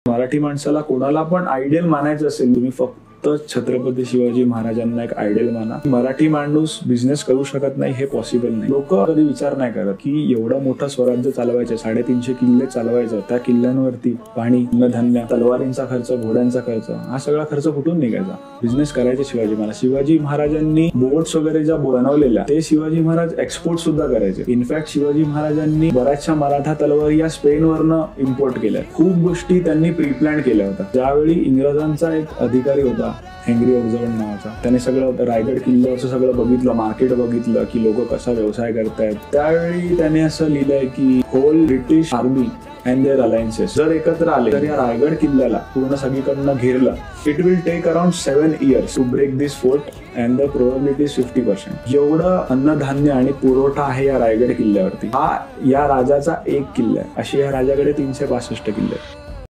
मराठी माणसाला कोणाला पण आयडियल मानायचं असेल, तुम्ही फक्त छत्रपती शिवाजी महाराजांना एक आयडियल माना. मराठी माणूस बिझनेस करू शकत नाही हे पॉसिबल नाही. लोक कधी विचार नाही करत की एवढं मोठं स्वराज्य चालवायचं, 350 किल्ले चालवायचं, त्या किल्ल्यांवरती पाणी, अन्नधान्य, तलवारींचा खर्च, घोड्यांचा खर्च, हा सगळा खर्च कुठून निघायचा? बिझनेस करायचे शिवाजी महाराज. शिवाजी महाराजांनी बोट्स वगैरे ज्या बनवलेल्या ते शिवाजी महाराज एक्सपोर्ट सुद्धा करायचे. इनफॅक्ट शिवाजी महाराजांनी बऱ्याचशा मराठा तलवारी या स्पेनवरनं इम्पोर्ट केल्या. खूप गोष्टी त्यांनी प्रीप्लॅन केल्या होत्या. ज्यावेळी इंग्रजांचा एक अधिकारी होता हेनरी ओर्झवण नावाचा, त्याने सगळं रायगड किल्ल्यावरचं सगळं बघितलं, मार्केट बघितलं की लोक कसा व्यवसाय करतायत. त्यावेळी त्याने असं लिहिलंय की whole British army and their alliances जर एकत्र आले तर या रायगड किल्ल्याला पूर्ण सगळीकडनं घेरलं. It will take around 7 years to break this fort and the probability is 50%. जेवढं अन्नधान्य आणि पुरवठा आहे या रायगड किल्ल्यावरती, हा या राजाचा एक किल्ला आहे. अशी या राजाकडे 365 किल्ले आहेत.